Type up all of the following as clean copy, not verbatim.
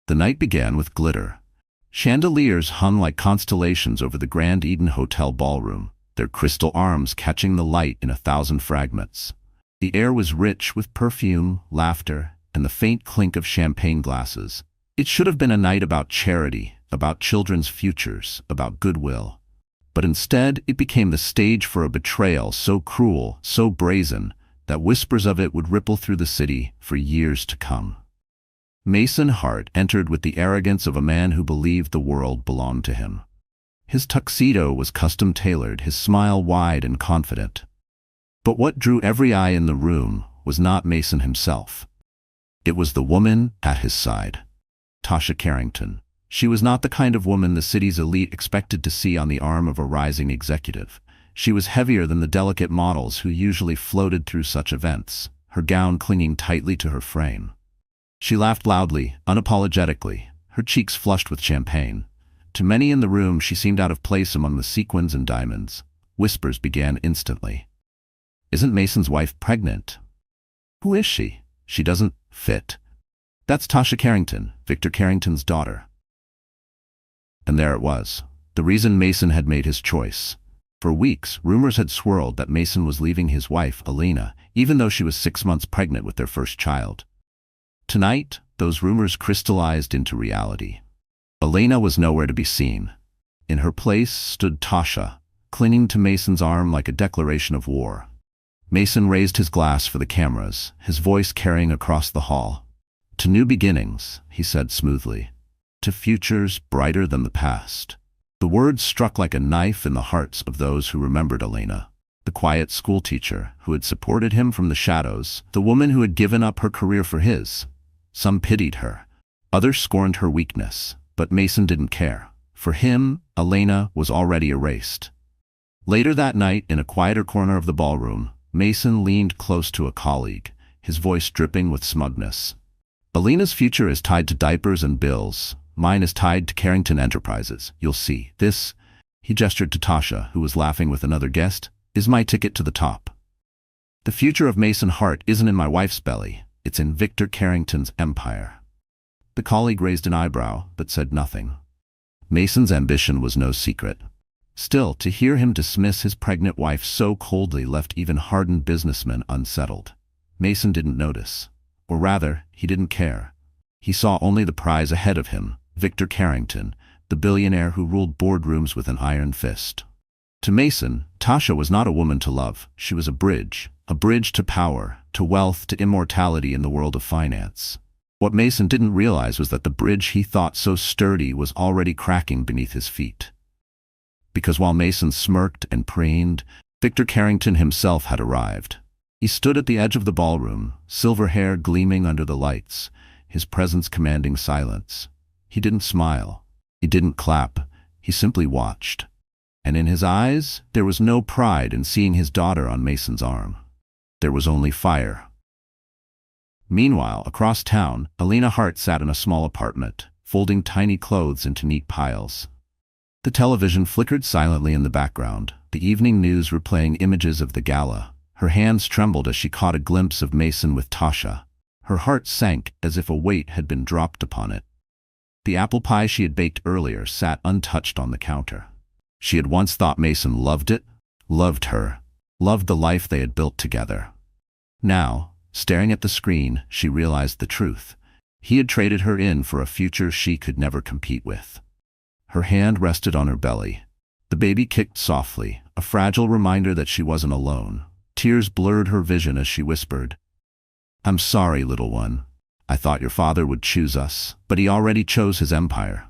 The night began with glitter. Chandeliers hung like constellations over the Grand Eden Hotel ballroom, their crystal arms catching the light in 1,000 fragments. The air was rich with perfume, laughter, and the faint clink of champagne glasses. It should have been a night about charity, about children's futures, about goodwill. But instead, it became the stage for a betrayal so cruel, so brazen, that whispers of it would ripple through the city for years to come. Mason Hart entered with the arrogance of a man who believed the world belonged to him. His tuxedo was custom-tailored, his smile wide and confident. But what drew every eye in the room was not Mason himself. It was the woman at his side, Tasha Carrington. She was not the kind of woman the city's elite expected to see on the arm of a rising executive. She was heavier than the delicate models who usually floated through such events, her gown clinging tightly to her frame. She laughed loudly, unapologetically, her cheeks flushed with champagne. To many in the room, she seemed out of place among the sequins and diamonds. Whispers began instantly. "Isn't Mason's wife pregnant? Who is she? She doesn't fit. That's Tasha Carrington, Victor Carrington's daughter." And there it was, the reason Mason had made his choice. For weeks, rumors had swirled that Mason was leaving his wife, Elena, even though she was 6 months pregnant with their first child. Tonight, those rumors crystallized into reality. Elena was nowhere to be seen. In her place stood Tasha, clinging to Mason's arm like a declaration of war. Mason raised his glass for the cameras, his voice carrying across the hall. "To new beginnings," he said smoothly. "To futures brighter than the past." The words struck like a knife in the hearts of those who remembered Elena, the quiet schoolteacher who had supported him from the shadows, the woman who had given up her career for his. Some pitied her, others scorned her weakness, but Mason didn't care. For him, Elena was already erased. Later that night, in a quieter corner of the ballroom, Mason leaned close to a colleague, his voice dripping with smugness. "Elena's future is tied to diapers and bills. Mine is tied to Carrington Enterprises. You'll see. This," he gestured to Tasha, who was laughing with another guest, "is my ticket to the top. The future of Mason Hart isn't in my wife's belly. It's in Victor Carrington's empire." The colleague raised an eyebrow, but said nothing. Mason's ambition was no secret. Still, to hear him dismiss his pregnant wife so coldly left even hardened businessmen unsettled. Mason didn't notice. Or rather, he didn't care. He saw only the prize ahead of him, Victor Carrington, the billionaire who ruled boardrooms with an iron fist. To Mason, Tasha was not a woman to love. She was a bridge to power, to wealth, to immortality in the world of finance. What Mason didn't realize was that the bridge he thought so sturdy was already cracking beneath his feet. Because while Mason smirked and preened, Victor Carrington himself had arrived. He stood at the edge of the ballroom, silver hair gleaming under the lights, his presence commanding silence. He didn't smile. He didn't clap. He simply watched. And in his eyes, there was no pride in seeing his daughter on Mason's arm. There was only fire. Meanwhile, across town, Elena Hart sat in a small apartment, folding tiny clothes into neat piles. The television flickered silently in the background, the evening news replaying images of the gala. Her hands trembled as she caught a glimpse of Mason with Tasha. Her heart sank as if a weight had been dropped upon it. The apple pie she had baked earlier sat untouched on the counter. She had once thought Mason loved it, loved her, loved the life they had built together. Now, staring at the screen, she realized the truth. He had traded her in for a future she could never compete with. Her hand rested on her belly. The baby kicked softly, a fragile reminder that she wasn't alone. Tears blurred her vision as she whispered, "I'm sorry, little one. I thought your father would choose us, but he already chose his empire."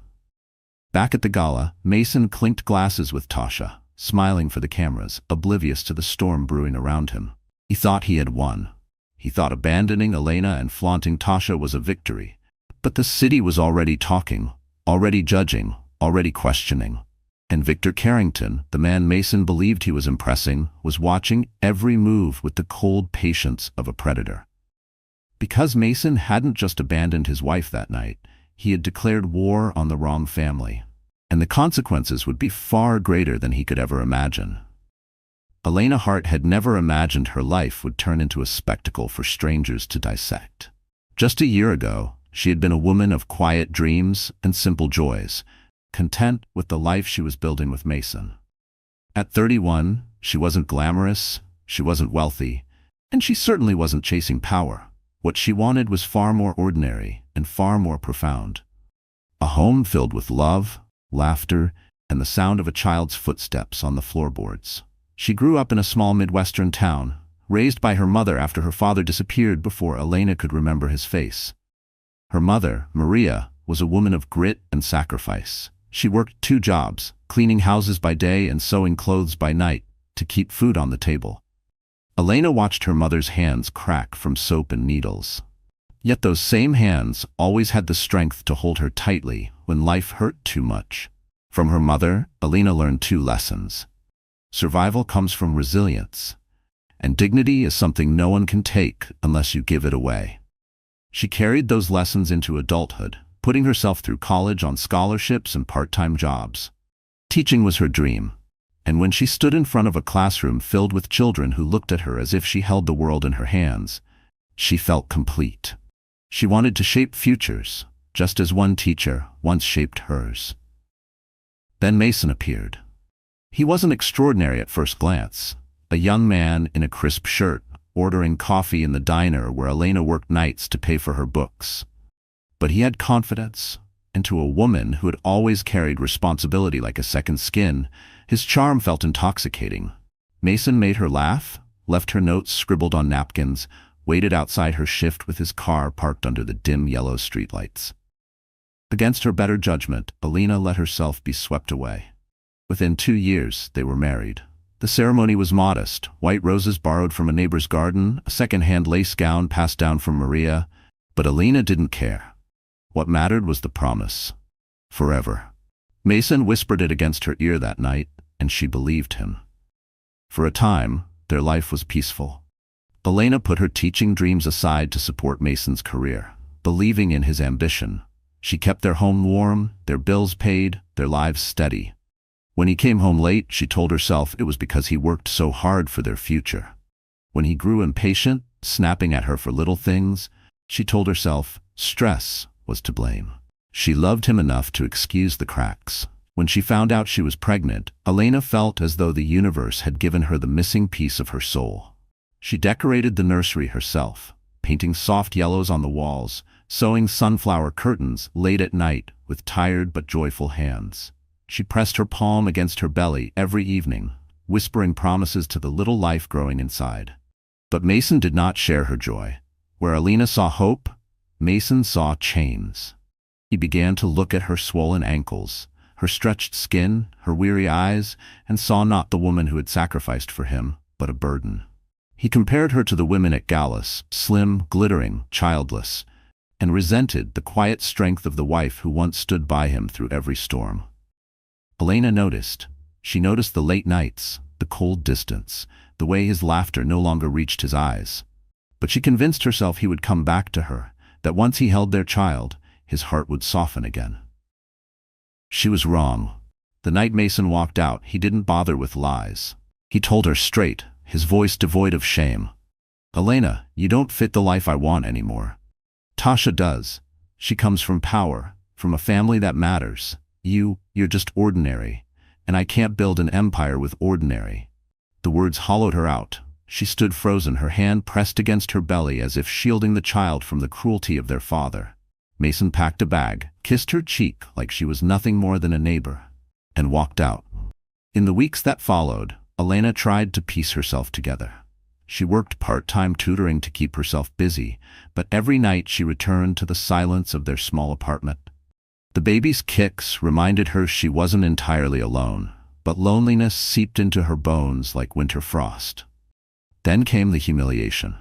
Back at the gala, Mason clinked glasses with Tasha, smiling for the cameras, oblivious to the storm brewing around him. He thought he had won. He thought abandoning Elena and flaunting Tasha was a victory. But the city was already talking, already judging, already questioning. And Victor Carrington, the man Mason believed he was impressing, was watching every move with the cold patience of a predator. Because Mason hadn't just abandoned his wife that night, he had declared war on the wrong family. And the consequences would be far greater than he could ever imagine. Elena Hart had never imagined her life would turn into a spectacle for strangers to dissect. Just a year ago, She had been a woman of quiet dreams and simple joys, content with the life she was building with Mason. At 31, she wasn't glamorous, she wasn't wealthy, and she certainly wasn't chasing power. What she wanted was far more ordinary and far more profound. A home filled with love, laughter, and the sound of a child's footsteps on the floorboards. She grew up in a small Midwestern town, raised by her mother after her father disappeared before Elena could remember his face. Her mother, Maria, was a woman of grit and sacrifice. She worked 2 jobs, cleaning houses by day and sewing clothes by night, to keep food on the table. Elena watched her mother's hands crack from soap and needles. Yet those same hands always had the strength to hold her tightly when life hurt too much. From her mother, Elena learned 2 lessons. Survival comes from resilience, and dignity is something no one can take unless you give it away. She carried those lessons into adulthood, putting herself through college on scholarships and part-time jobs. Teaching was her dream, and when she stood in front of a classroom filled with children who looked at her as if she held the world in her hands, she felt complete. She wanted to shape futures, just as one teacher once shaped hers. Then Mason appeared. He wasn't extraordinary at first glance, a young man in a crisp shirt, ordering coffee in the diner where Elena worked nights to pay for her books. But he had confidence, and to a woman who had always carried responsibility like a second skin, his charm felt intoxicating. Mason made her laugh, left her notes scribbled on napkins, waited outside her shift with his car parked under the dim yellow streetlights. Against her better judgment, Elena let herself be swept away. Within 2 years, they were married. The ceremony was modest, white roses borrowed from a neighbor's garden, a second-hand lace gown passed down from Maria, but Elena didn't care. What mattered was the promise. Forever. Mason whispered it against her ear that night, and she believed him. For a time, their life was peaceful. Elena put her teaching dreams aside to support Mason's career, believing in his ambition. She kept their home warm, their bills paid, their lives steady. When he came home late, she told herself it was because he worked so hard for their future. When he grew impatient, snapping at her for little things, she told herself stress was to blame. She loved him enough to excuse the cracks. When she found out she was pregnant, Elena felt as though the universe had given her the missing piece of her soul. She decorated the nursery herself, painting soft yellows on the walls, sewing sunflower curtains late at night with tired but joyful hands. She pressed her palm against her belly every evening, whispering promises to the little life growing inside. But Mason did not share her joy. Where Elena saw hope, Mason saw chains. He began to look at her swollen ankles, her stretched skin, her weary eyes, and saw not the woman who had sacrificed for him, but a burden. He compared her to the women at Gallus, slim, glittering, childless, and resented the quiet strength of the wife who once stood by him through every storm. Elena noticed. She noticed the late nights, the cold distance, the way his laughter no longer reached his eyes. But she convinced herself he would come back to her, that once he held their child, his heart would soften again. She was wrong. The night Mason walked out, he didn't bother with lies. He told her straight, his voice devoid of shame. Elena, you don't fit the life I want anymore. Tasha does. She comes from power, from a family that matters. You're just ordinary, and I can't build an empire with ordinary. The words hollowed her out. She stood frozen, her hand pressed against her belly as if shielding the child from the cruelty of their father. Mason packed a bag, kissed her cheek like she was nothing more than a neighbor, and walked out. In the weeks that followed, Elena tried to piece herself together. She worked part-time tutoring to keep herself busy, but every night she returned to the silence of their small apartment. The baby's kicks reminded her she wasn't entirely alone, but loneliness seeped into her bones like winter frost. Then came the humiliation.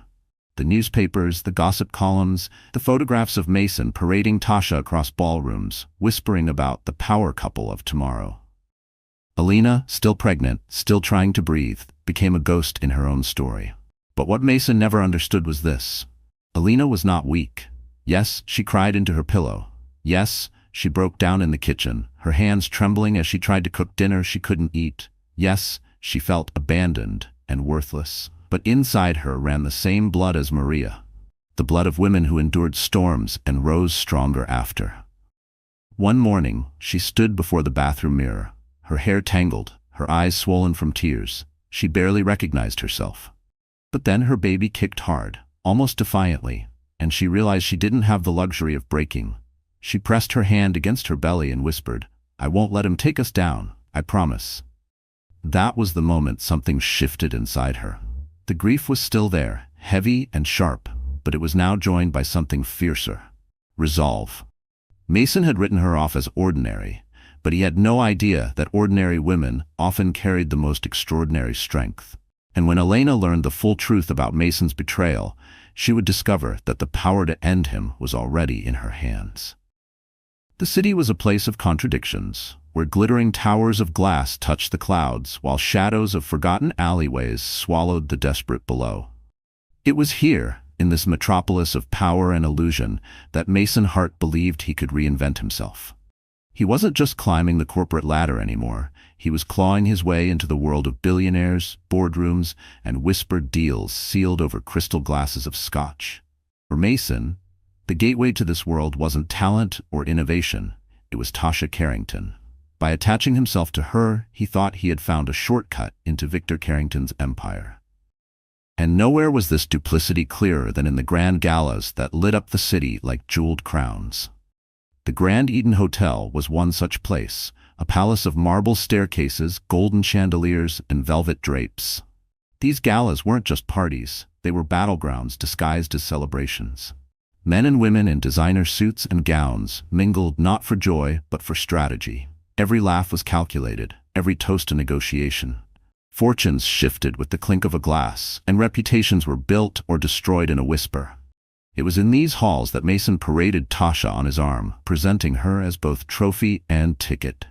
The newspapers, the gossip columns, the photographs of Mason parading Tasha across ballrooms, whispering about the power couple of tomorrow. Elena, still pregnant, still trying to breathe, became a ghost in her own story. But what Mason never understood was this. Elena was not weak. Yes, she cried into her pillow. Yes, she broke down in the kitchen, her hands trembling as she tried to cook dinner she couldn't eat. Yes, she felt abandoned and worthless. But inside her ran the same blood as Maria. the blood of women who endured storms and rose stronger after. One morning, she stood before the bathroom mirror, her hair tangled, her eyes swollen from tears. She barely recognized herself. But then her baby kicked hard, almost defiantly, and she realized she didn't have the luxury of breaking. She pressed her hand against her belly and whispered, "I won't let him take us down, I promise." That was the moment something shifted inside her. The grief was still there, heavy and sharp, but it was now joined by something fiercer: resolve. Mason had written her off as ordinary, but he had no idea that ordinary women often carried the most extraordinary strength. And when Elena learned the full truth about Mason's betrayal, she would discover that the power to end him was already in her hands. The city was a place of contradictions, where glittering towers of glass touched the clouds, while shadows of forgotten alleyways swallowed the desperate below. It was here, in this metropolis of power and illusion, that Mason Hart believed he could reinvent himself. He wasn't just climbing the corporate ladder anymore. He was clawing his way into the world of billionaires, boardrooms, and whispered deals sealed over crystal glasses of scotch. For Mason, the gateway to this world wasn't talent or innovation. It was Tasha Carrington. By attaching himself to her, he thought he had found a shortcut into Victor Carrington's empire. And nowhere was this duplicity clearer than in the grand galas that lit up the city like jeweled crowns. The Grand Eden Hotel was one such place, a palace of marble staircases, golden chandeliers, and velvet drapes. These galas weren't just parties, they were battlegrounds disguised as celebrations. Men and women in designer suits and gowns mingled not for joy but for strategy. Every laugh was calculated, every toast a negotiation. Fortunes shifted with the clink of a glass, and reputations were built or destroyed in a whisper. It was in these halls that Mason paraded Tasha on his arm, presenting her as both trophy and ticket.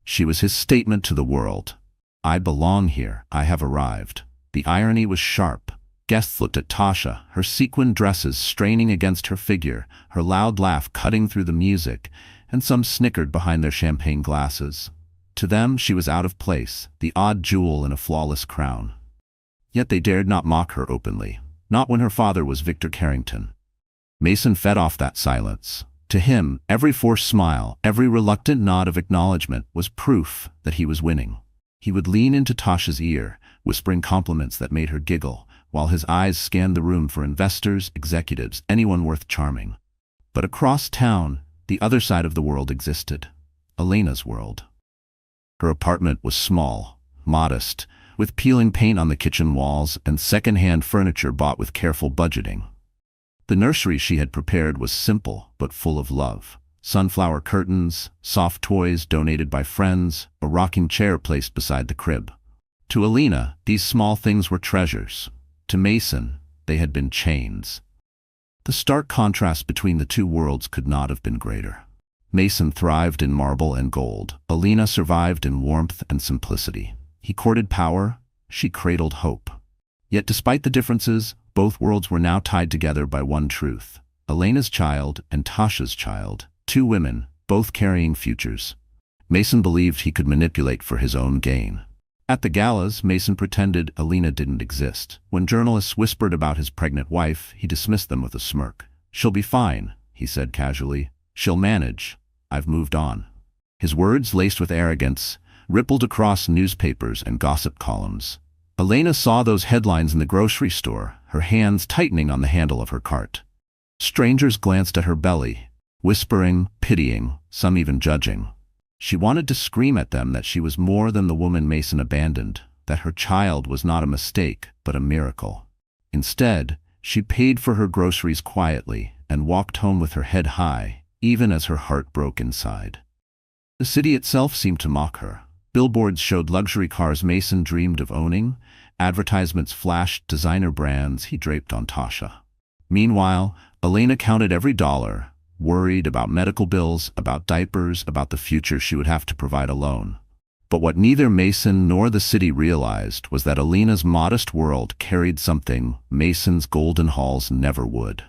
She was his statement to the world. "I belong here, I have arrived." The irony was sharp. Guests looked at Tasha, her sequin dresses straining against her figure, her loud laugh cutting through the music, and some snickered behind their champagne glasses. To them, she was out of place, the odd jewel in a flawless crown. Yet they dared not mock her openly, not when her father was Victor Carrington. Mason fed off that silence. To him, every forced smile, every reluctant nod of acknowledgement was proof that he was winning. He would lean into Tasha's ear, whispering compliments that made her giggle, while his eyes scanned the room for investors, executives, anyone worth charming. But across town, the other side of the world existed. Elena's world. Her apartment was small, modest, with peeling paint on the kitchen walls and second-hand furniture bought with careful budgeting. The nursery she had prepared was simple but full of love. Sunflower curtains, soft toys donated by friends, a rocking chair placed beside the crib. To Elena, these small things were treasures. To Mason, they had been chains. The stark contrast between the two worlds could not have been greater. Mason thrived in marble and gold. Elena survived in warmth and simplicity. He courted power, she cradled hope. Yet despite the differences, both worlds were now tied together by one truth. Elena's child and Tasha's child, two women, both carrying futures. Mason believed he could manipulate for his own gain. At the galas, Mason pretended Elena didn't exist. When journalists whispered about his pregnant wife, he dismissed them with a smirk. "She'll be fine," he said casually. "She'll manage. I've moved on." His words, laced with arrogance, rippled across newspapers and gossip columns. Elena saw those headlines in the grocery store, her hands tightening on the handle of her cart. Strangers glanced at her belly, whispering, pitying, some even judging. She wanted to scream at them that she was more than the woman Mason abandoned, that her child was not a mistake, but a miracle. Instead, she paid for her groceries quietly and walked home with her head high, even as her heart broke inside. The city itself seemed to mock her. Billboards showed luxury cars Mason dreamed of owning. Advertisements flashed designer brands he draped on Tasha. Meanwhile, Elena counted every dollar, worried about medical bills, about diapers, about the future she would have to provide alone. But what neither Mason nor the city realized was that Elena's modest world carried something Mason's golden halls never would: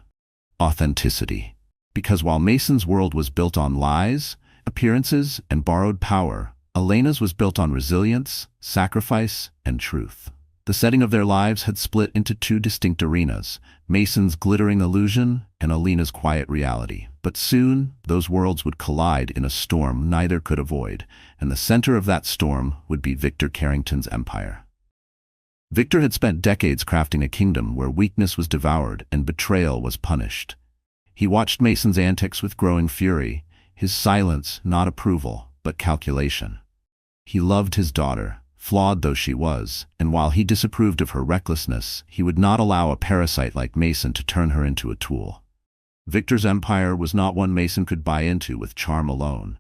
authenticity. Because while Mason's world was built on lies, appearances, and borrowed power, Elena's was built on resilience, sacrifice, and truth. The setting of their lives had split into two distinct arenas, Mason's glittering illusion and Alina's quiet reality. But soon, those worlds would collide in a storm neither could avoid, and the center of that storm would be Victor Carrington's empire. Victor had spent decades crafting a kingdom where weakness was devoured and betrayal was punished. He watched Mason's antics with growing fury, his silence not approval, but calculation. He loved his daughter, flawed though she was, and while he disapproved of her recklessness, he would not allow a parasite like Mason to turn her into a tool. Victor's empire was not one Mason could buy into with charm alone.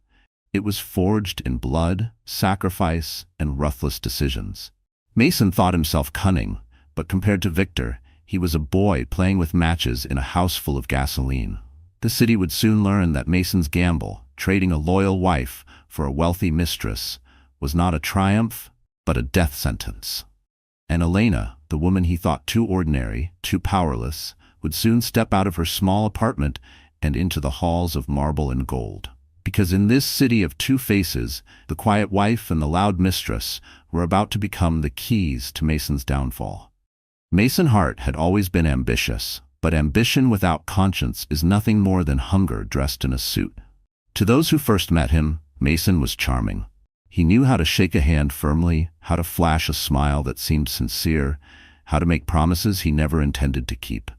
It was forged in blood, sacrifice, and ruthless decisions. Mason thought himself cunning, but compared to Victor, he was a boy playing with matches in a house full of gasoline. The city would soon learn that Mason's gamble, trading a loyal wife for a wealthy mistress, was not a triumph, but a death sentence. And Elena, the woman he thought too ordinary, too powerless, would soon step out of her small apartment and into the halls of marble and gold. Because in this city of two faces, the quiet wife and the loud mistress were about to become the keys to Mason's downfall. Mason Hart had always been ambitious, but ambition without conscience is nothing more than hunger dressed in a suit. To those who first met him, Mason was charming. He knew how to shake a hand firmly, how to flash a smile that seemed sincere, how to make promises he never intended to keep.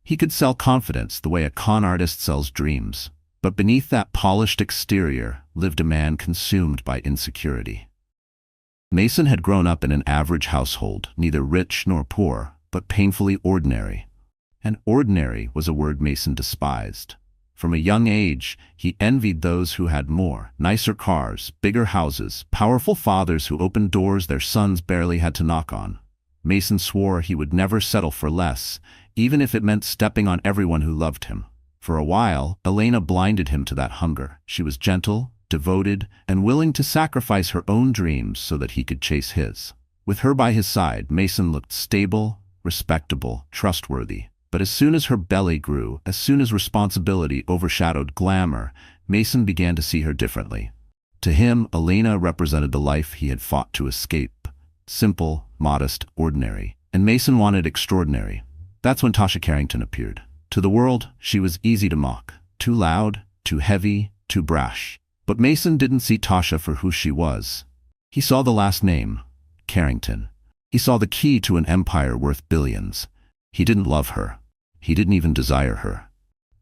He could sell confidence the way a con artist sells dreams, but beneath that polished exterior lived a man consumed by insecurity. Mason had grown up in an average household, neither rich nor poor, but painfully ordinary. And ordinary was a word Mason despised. From a young age, he envied those who had more, nicer cars, bigger houses, powerful fathers who opened doors their sons barely had to knock on. Mason swore he would never settle for less, even if it meant stepping on everyone who loved him. For a while, Elena blinded him to that hunger. She was gentle, devoted, and willing to sacrifice her own dreams so that he could chase his. With her by his side, Mason looked stable, respectable, trustworthy. But as soon as her belly grew, as soon as responsibility overshadowed glamour, Mason began to see her differently. To him, Elena represented the life he had fought to escape. Simple, modest, ordinary. And Mason wanted extraordinary. That's when Tasha Carrington appeared. To the world, she was easy to mock. Too loud, too heavy, too brash. But Mason didn't see Tasha for who she was. He saw the last name, Carrington. He saw the key to an empire worth billions. He didn't love her. He didn't even desire her.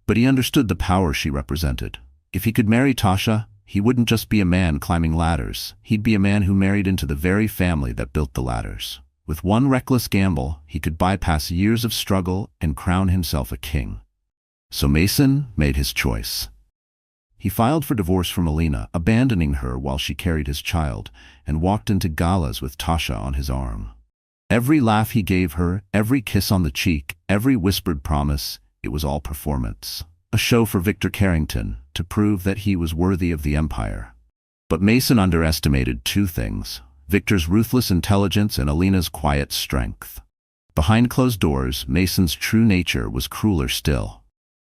But he understood the power she represented. If he could marry Tasha, he wouldn't just be a man climbing ladders. He'd be a man who married into the very family that built the ladders. With one reckless gamble, he could bypass years of struggle and crown himself a king. So Mason made his choice. He filed for divorce from Elena, abandoning her while she carried his child, and walked into galas with Tasha on his arm. Every laugh he gave her, every kiss on the cheek, every whispered promise, it was all performance. A show for Victor Carrington, to prove that he was worthy of the empire. But Mason underestimated two things: Victor's ruthless intelligence and Elena's quiet strength. Behind closed doors, Mason's true nature was crueler still.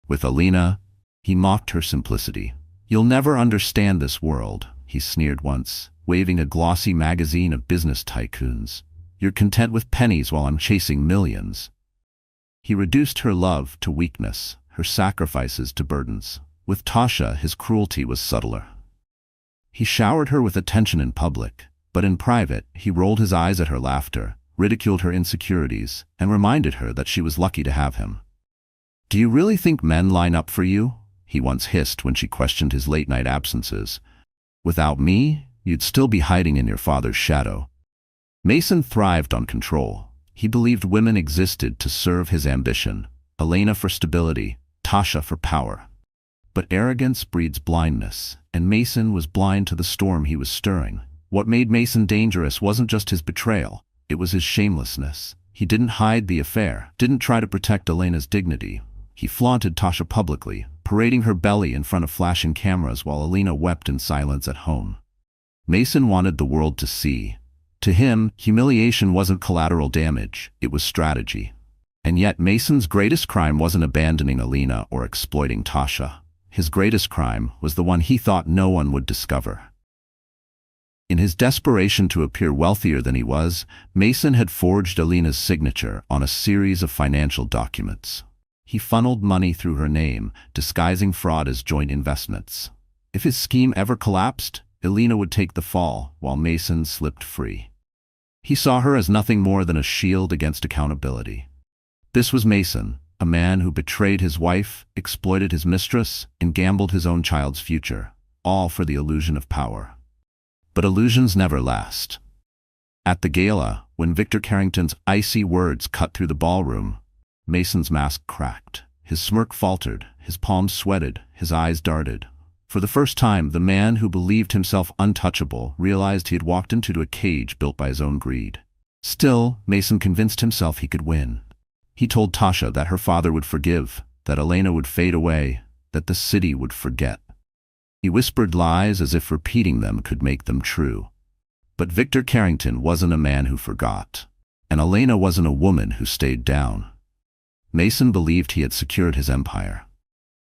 With Elena, he mocked her simplicity. "You'll never understand this world," he sneered once, waving a glossy magazine of business tycoons. "You're content with pennies while I'm chasing millions." He reduced her love to weakness, her sacrifices to burdens. With Tasha, his cruelty was subtler. He showered her with attention in public, but in private, he rolled his eyes at her laughter, ridiculed her insecurities, and reminded her that she was lucky to have him. "Do you really think men line up for you?" he once hissed when she questioned his late-night absences. "Without me, you'd still be hiding in your father's shadow." Mason thrived on control. He believed women existed to serve his ambition, Elena for stability, Tasha for power. But arrogance breeds blindness, and Mason was blind to the storm he was stirring. What made Mason dangerous wasn't just his betrayal, it was his shamelessness. He didn't hide the affair, didn't try to protect Elena's dignity. He flaunted Tasha publicly, parading her belly in front of flashing cameras while Elena wept in silence at home. Mason wanted the world to see. To him, humiliation wasn't collateral damage, it was strategy. And yet Mason's greatest crime wasn't abandoning Elena or exploiting Tasha. His greatest crime was the one he thought no one would discover. In his desperation to appear wealthier than he was, Mason had forged Alina's signature on a series of financial documents. He funneled money through her name, disguising fraud as joint investments. If his scheme ever collapsed, Alina would take the fall, while Mason slipped free. He saw her as nothing more than a shield against accountability. This was Mason, a man who betrayed his wife, exploited his mistress, and gambled his own child's future, all for the illusion of power. But illusions never last. At the gala, when Victor Carrington's icy words cut through the ballroom, Mason's mask cracked. His smirk faltered, his palms sweated, his eyes darted. For the first time, the man who believed himself untouchable realized he had walked into a cage built by his own greed. Still, Mason convinced himself he could win. He told Tasha that her father would forgive, that Elena would fade away, that the city would forget. He whispered lies as if repeating them could make them true. But Victor Carrington wasn't a man who forgot, and Elena wasn't a woman who stayed down. Mason believed he had secured his empire.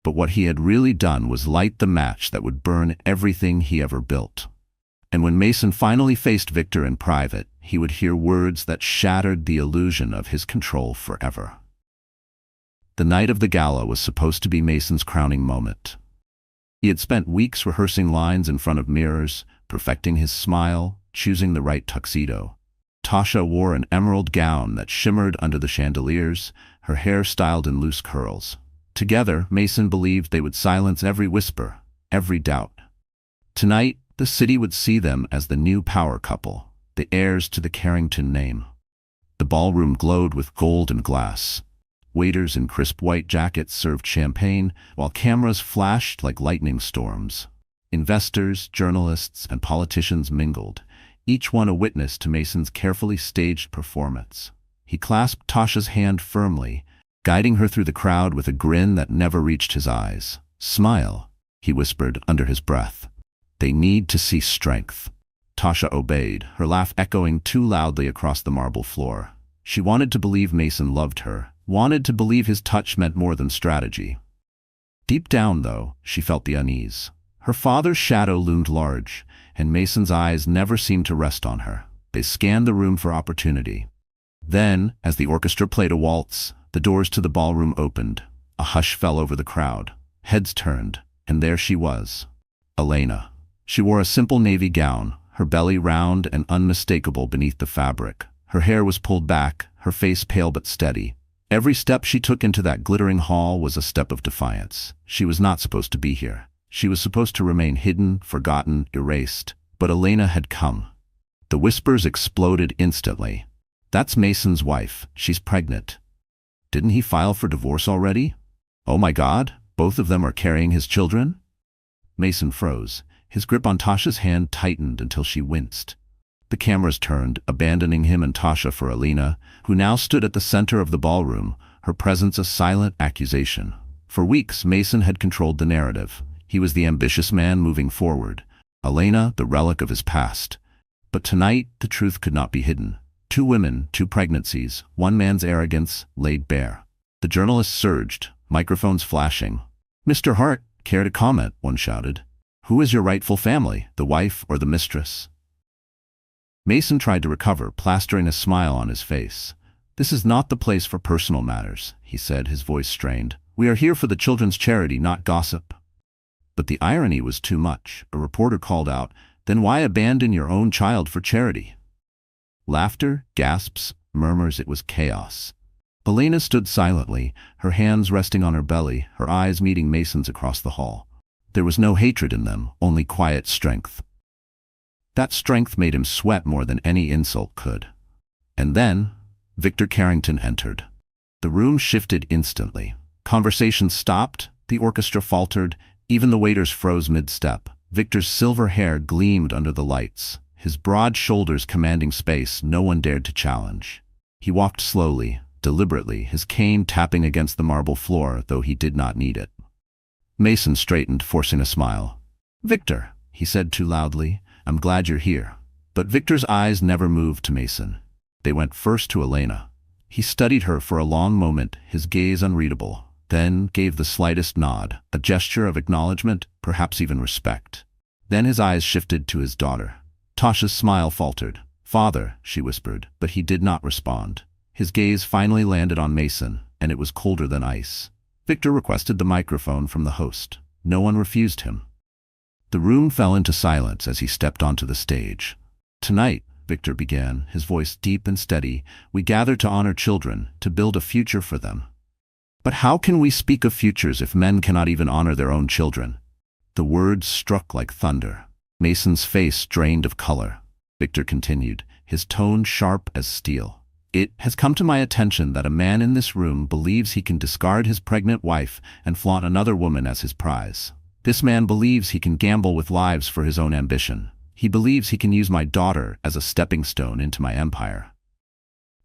But what he had really done was light the match that would burn everything he ever built. And when Mason finally faced Victor in private, he would hear words that shattered the illusion of his control forever. The night of the gala was supposed to be Mason's crowning moment. He had spent weeks rehearsing lines in front of mirrors, perfecting his smile, choosing the right tuxedo. Tasha wore an emerald gown that shimmered under the chandeliers, her hair styled in loose curls. Together, Mason believed they would silence every whisper, every doubt. Tonight, the city would see them as the new power couple, the heirs to the Carrington name. The ballroom glowed with gold and glass. Waiters in crisp white jackets served champagne, while cameras flashed like lightning storms. Investors, journalists, and politicians mingled, each one a witness to Mason's carefully staged performance. He clasped Tasha's hand firmly, guiding her through the crowd with a grin that never reached his eyes. "Smile," he whispered under his breath. "They need to see strength." Tasha obeyed, her laugh echoing too loudly across the marble floor. She wanted to believe Mason loved her, wanted to believe his touch meant more than strategy. Deep down, though, she felt the unease. Her father's shadow loomed large, and Mason's eyes never seemed to rest on her. They scanned the room for opportunity. Then, as the orchestra played a waltz, the doors to the ballroom opened. A hush fell over the crowd. Heads turned, and there she was, Elena. She wore a simple navy gown, her belly round and unmistakable beneath the fabric. Her hair was pulled back, her face pale but steady. Every step she took into that glittering hall was a step of defiance. She was not supposed to be here. She was supposed to remain hidden, forgotten, erased. But Elena had come. The whispers exploded instantly. "That's Mason's wife. She's pregnant. Didn't he file for divorce already? Oh my God, both of them are carrying his children?" Mason froze. His grip on Tasha's hand tightened until she winced. The cameras turned, abandoning him and Tasha for Elena, who now stood at the center of the ballroom, her presence a silent accusation. For weeks, Mason had controlled the narrative. He was the ambitious man moving forward. Elena, the relic of his past. But tonight, the truth could not be hidden. 2 women, 2 pregnancies, one man's arrogance laid bare. The journalists surged, microphones flashing. "Mr. Hart, care to comment?" one shouted. "Who is your rightful family, the wife or the mistress?" Mason tried to recover, plastering a smile on his face. "This is not the place for personal matters," he said, his voice strained. "We are here for the children's charity, not gossip." But the irony was too much. A reporter called out, "Then why abandon your own child for charity?" Laughter, gasps, murmurs, it was chaos. Elena stood silently, her hands resting on her belly, her eyes meeting Mason's across the hall. There was no hatred in them, only quiet strength. That strength made him sweat more than any insult could. And then, Victor Carrington entered. The room shifted instantly. Conversation stopped, the orchestra faltered, even the waiters froze mid-step. Victor's silver hair gleamed under the lights, his broad shoulders commanding space no one dared to challenge. He walked slowly, deliberately, his cane tapping against the marble floor, though he did not need it. Mason straightened, forcing a smile. "Victor," he said too loudly, "I'm glad you're here." But Victor's eyes never moved to Mason. They went first to Elena. He studied her for a long moment, his gaze unreadable, then gave the slightest nod, a gesture of acknowledgement, perhaps even respect. Then his eyes shifted to his daughter. Tasha's smile faltered. "Father," she whispered, but he did not respond. His gaze finally landed on Mason, and it was colder than ice. Victor requested the microphone from the host. No one refused him. The room fell into silence as he stepped onto the stage. "Tonight," Victor began, his voice deep and steady, "we gather to honor children, to build a future for them." "But how can we speak of futures if men cannot even honor their own children?" The words struck like thunder. Mason's face drained of color. Victor continued, his tone sharp as steel. "It has come to my attention that a man in this room believes he can discard his pregnant wife and flaunt another woman as his prize. This man believes he can gamble with lives for his own ambition. He believes he can use my daughter as a stepping stone into my empire."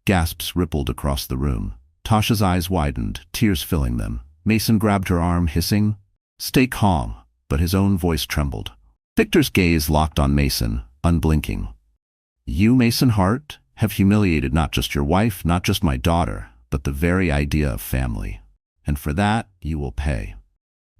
Gasps rippled across the room. Tasha's eyes widened, tears filling them. Mason grabbed her arm, hissing, "Stay calm," but his own voice trembled. Victor's gaze locked on Mason, unblinking. "You, Mason Hart, have humiliated not just your wife, not just my daughter, but the very idea of family. And for that, you will pay."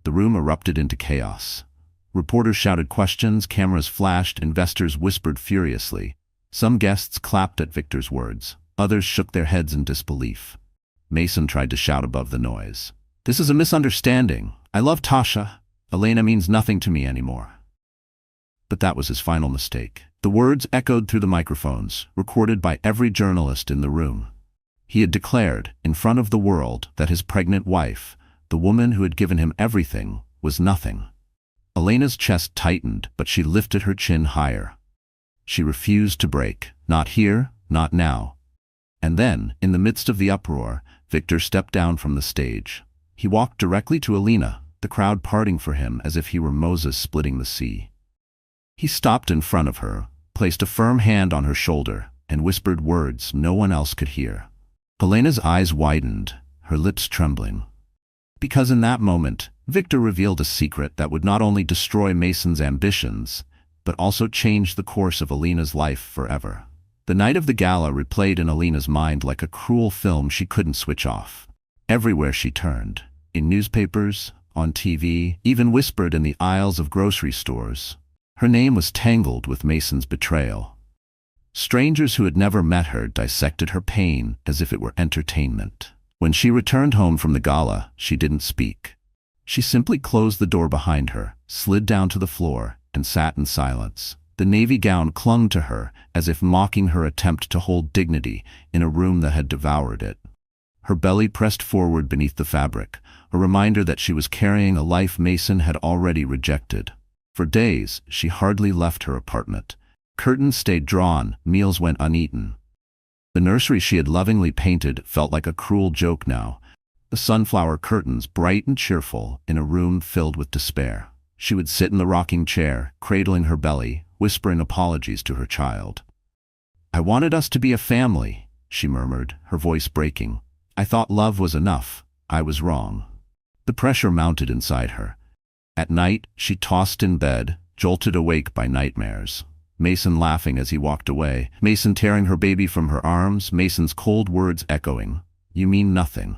The room erupted into chaos. Reporters shouted questions, cameras flashed, investors whispered furiously. Some guests clapped at Victor's words. Others shook their heads in disbelief. Mason tried to shout above the noise. "This is a misunderstanding. I love Tasha. Elena means nothing to me anymore." But that was his final mistake. The words echoed through the microphones, recorded by every journalist in the room. He had declared, in front of the world, that his pregnant wife, the woman who had given him everything, was nothing. Elena's chest tightened, but she lifted her chin higher. She refused to break. Not here, not now. And then, in the midst of the uproar, Victor stepped down from the stage. He walked directly to Elena, the crowd parting for him as if he were Moses splitting the sea. He stopped in front of her, placed a firm hand on her shoulder, and whispered words no one else could hear. Elena's eyes widened, her lips trembling. Because in that moment, Victor revealed a secret that would not only destroy Mason's ambitions, but also change the course of Elena's life forever. The night of the gala replayed in Elena's mind like a cruel film she couldn't switch off. Everywhere she turned, in newspapers, on TV, even whispered in the aisles of grocery stores, her name was tangled with Mason's betrayal. Strangers who had never met her dissected her pain as if it were entertainment. When she returned home from the gala, she didn't speak. She simply closed the door behind her, slid down to the floor, and sat in silence. The navy gown clung to her, as if mocking her attempt to hold dignity in a room that had devoured it. Her belly pressed forward beneath the fabric, a reminder that she was carrying a life Mason had already rejected. For days, she hardly left her apartment. Curtains stayed drawn, meals went uneaten. The nursery she had lovingly painted felt like a cruel joke now. The sunflower curtains, bright and cheerful, in a room filled with despair. She would sit in the rocking chair, cradling her belly, whispering apologies to her child. "I wanted us to be a family," she murmured, her voice breaking. "I thought love was enough. I was wrong." The pressure mounted inside her. At night, she tossed in bed, jolted awake by nightmares. Mason laughing as he walked away, Mason tearing her baby from her arms, Mason's cold words echoing, "You mean nothing."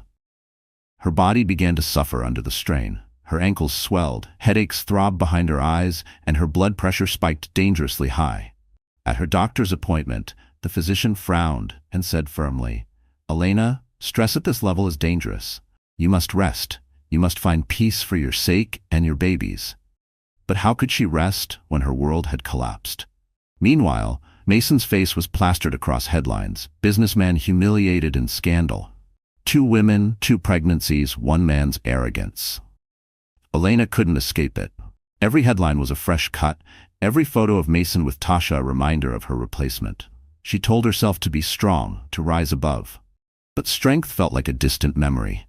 Her body began to suffer under the strain. Her ankles swelled, headaches throbbed behind her eyes, and her blood pressure spiked dangerously high. At her doctor's appointment, the physician frowned and said firmly, "Elena, stress at this level is dangerous. You must rest. You must find peace for your sake and your baby's." But how could she rest when her world had collapsed? Meanwhile, Mason's face was plastered across headlines. Businessman humiliated in scandal. 2 women, 2 pregnancies, 1 man's arrogance. Elena couldn't escape it. Every headline was a fresh cut, every photo of Mason with Tasha a reminder of her replacement. She told herself to be strong, to rise above. But strength felt like a distant memory.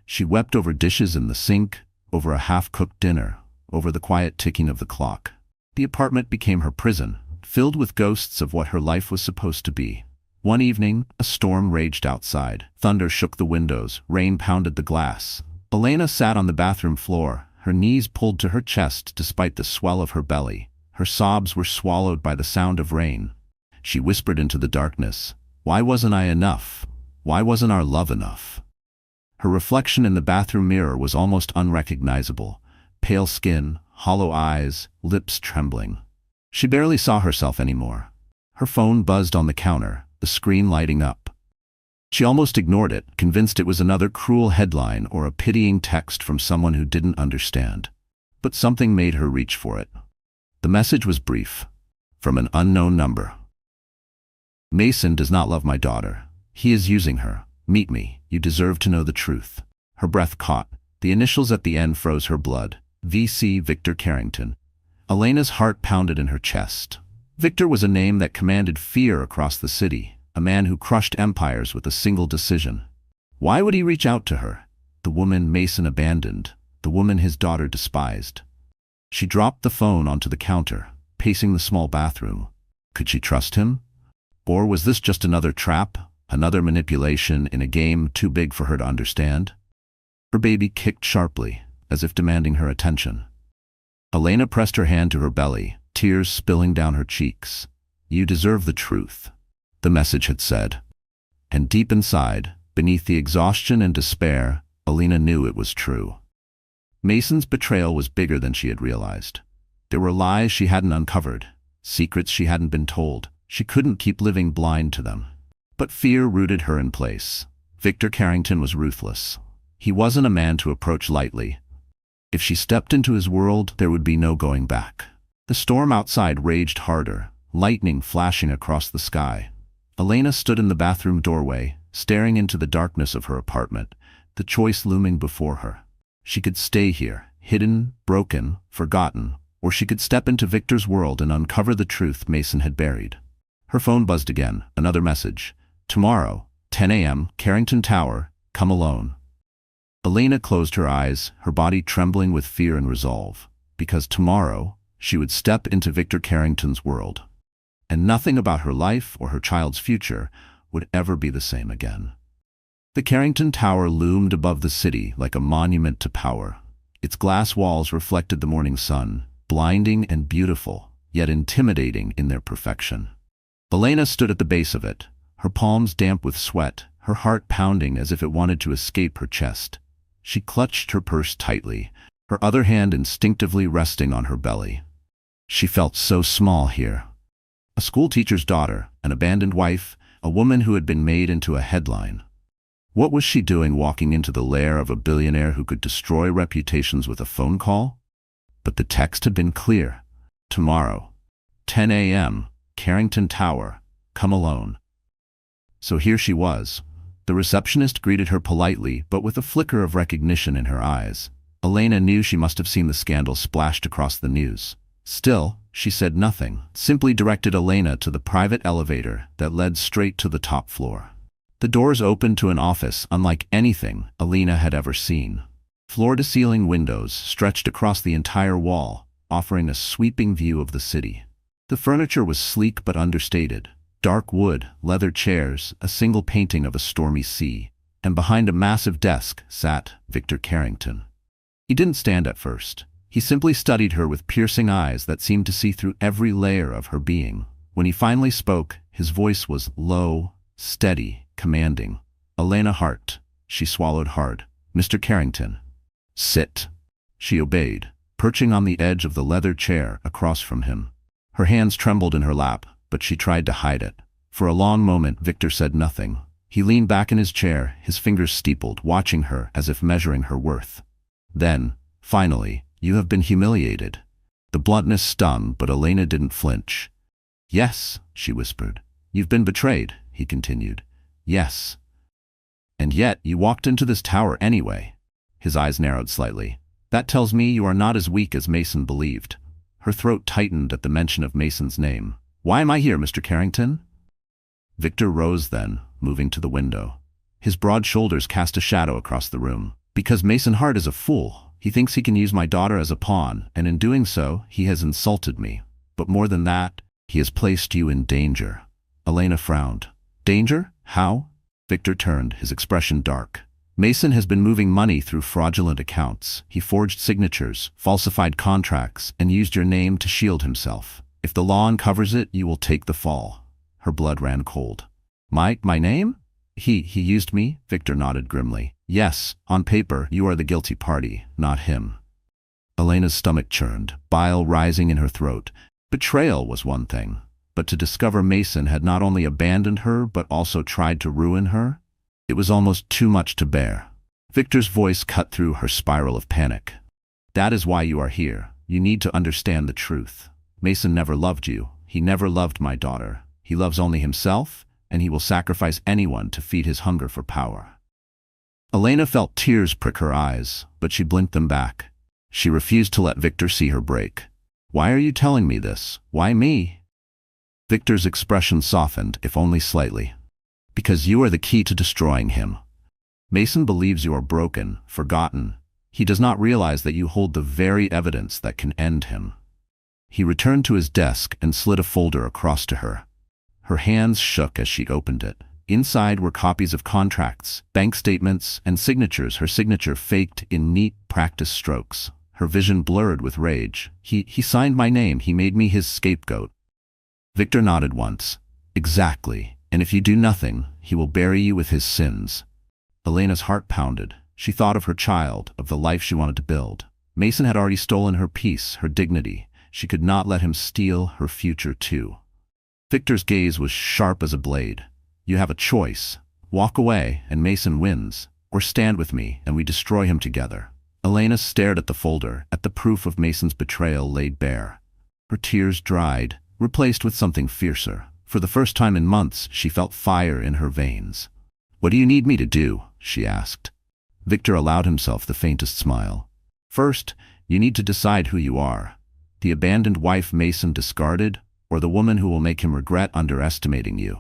She wept over dishes in the sink, over a half-cooked dinner, over the quiet ticking of the clock. The apartment became her prison, filled with ghosts of what her life was supposed to be. One evening, a storm raged outside. Thunder shook the windows, rain pounded the glass. Elena sat on the bathroom floor, her knees pulled to her chest despite the swell of her belly. Her sobs were swallowed by the sound of rain. She whispered into the darkness, "Why wasn't I enough? Why wasn't our love enough?" Her reflection in the bathroom mirror was almost unrecognizable. Pale skin, hollow eyes, lips trembling. She barely saw herself anymore. Her phone buzzed on the counter, the screen lighting up. She almost ignored it, convinced it was another cruel headline or a pitying text from someone who didn't understand. But something made her reach for it. The message was brief, from an unknown number. Mason does not love my daughter. He is using her. Meet me. You deserve to know the truth. Her breath caught. The initials at the end froze her blood. V.C. Victor Carrington. Elena's heart pounded in her chest. Victor was a name that commanded fear across the city, a man who crushed empires with a single decision. Why would he reach out to her? The woman Mason abandoned, the woman his daughter despised. She dropped the phone onto the counter, pacing the small bathroom. Could she trust him? Or was this just another trap, another manipulation in a game too big for her to understand? Her baby kicked sharply, as if demanding her attention. Elena pressed her hand to her belly, tears spilling down her cheeks. You deserve the truth, the message had said. And deep inside, beneath the exhaustion and despair, Elena knew it was true. Mason's betrayal was bigger than she had realized. There were lies she hadn't uncovered, secrets she hadn't been told. She couldn't keep living blind to them. But fear rooted her in place. Victor Carrington was ruthless. He wasn't a man to approach lightly. If she stepped into his world, there would be no going back. The storm outside raged harder, lightning flashing across the sky. Elena stood in the bathroom doorway, staring into the darkness of her apartment, the choice looming before her. She could stay here, hidden, broken, forgotten, or she could step into Victor's world and uncover the truth Mason had buried. Her phone buzzed again, another message. Tomorrow, 10 a.m., Carrington Tower, come alone. Elena closed her eyes, her body trembling with fear and resolve, because tomorrow she would step into Victor Carrington's world, and nothing about her life or her child's future would ever be the same again. The Carrington Tower loomed above the city like a monument to power. Its glass walls reflected the morning sun, blinding and beautiful, yet intimidating in their perfection. Elena stood at the base of it, her palms damp with sweat, her heart pounding as if it wanted to escape her chest. She clutched her purse tightly, her other hand instinctively resting on her belly. She felt so small here. A schoolteacher's daughter, an abandoned wife, a woman who had been made into a headline. What was she doing walking into the lair of a billionaire who could destroy reputations with a phone call? But the text had been clear. Tomorrow, 10 a.m., Carrington Tower, come alone. So here she was. The receptionist greeted her politely, but with a flicker of recognition in her eyes. Elena knew she must have seen the scandal splashed across the news. Still, she said nothing, simply directed Elena to the private elevator that led straight to the top floor. The doors opened to an office unlike anything Elena had ever seen. Floor-to-ceiling windows stretched across the entire wall, offering a sweeping view of the city. The furniture was sleek but understated. Dark wood, leather chairs, a single painting of a stormy sea, and behind a massive desk sat Victor Carrington. He didn't stand at first. He simply studied her with piercing eyes that seemed to see through every layer of her being. When he finally spoke, his voice was low, steady, commanding. Elena Hart. She swallowed hard. Mr. Carrington. Sit. She obeyed, perching on the edge of the leather chair across from him. Her hands trembled in her lap, but she tried to hide it. For a long moment, Victor said nothing. He leaned back in his chair, his fingers steepled, watching her as if measuring her worth. Then, finally, you have been humiliated. The bluntness stung, but Elena didn't flinch. Yes, she whispered. You've been betrayed, he continued. Yes. And yet, you walked into this tower anyway. His eyes narrowed slightly. That tells me you are not as weak as Mason believed. Her throat tightened at the mention of Mason's name. Why am I here, Mr. Carrington? Victor rose then, moving to the window. His broad shoulders cast a shadow across the room. Because Mason Hart is a fool. He thinks he can use my daughter as a pawn, and in doing so, he has insulted me. But more than that, he has placed you in danger. Elena frowned. Danger? How? Victor turned, his expression dark. Mason has been moving money through fraudulent accounts. He forged signatures, falsified contracts, and used your name to shield himself. If the law uncovers it, you will take the fall. Her blood ran cold. My name? He used me? Victor nodded grimly. Yes, on paper, you are the guilty party, not him. Elena's stomach churned, bile rising in her throat. Betrayal was one thing, but to discover Mason had not only abandoned her but also tried to ruin her, it was almost too much to bear. Victor's voice cut through her spiral of panic. That is why you are here. You need to understand the truth. Mason never loved you. He never loved my daughter. He loves only himself, and he will sacrifice anyone to feed his hunger for power. Elena felt tears prick her eyes, but she blinked them back. She refused to let Victor see her break. Why are you telling me this? Why me? Victor's expression softened, if only slightly. Because you are the key to destroying him. Mason believes you are broken, forgotten. He does not realize that you hold the very evidence that can end him. He returned to his desk and slid a folder across to her. Her hands shook as she opened it. Inside were copies of contracts, bank statements, and signatures, her signature faked in neat practice strokes. Her vision blurred with rage. He signed my name. He made me his scapegoat. Victor nodded once. Exactly. And if you do nothing, he will bury you with his sins. Elena's heart pounded. She thought of her child, of the life she wanted to build. Mason had already stolen her peace, her dignity. She could not let him steal her future too. Victor's gaze was sharp as a blade. You have a choice. Walk away and Mason wins, or stand with me and we destroy him together. Elena stared at the folder, at the proof of Mason's betrayal laid bare. Her tears dried, replaced with something fiercer. For the first time in months, she felt fire in her veins. What do you need me to do? She asked. Victor allowed himself the faintest smile. First, you need to decide who you are. The abandoned wife Mason discarded, or the woman who will make him regret underestimating you.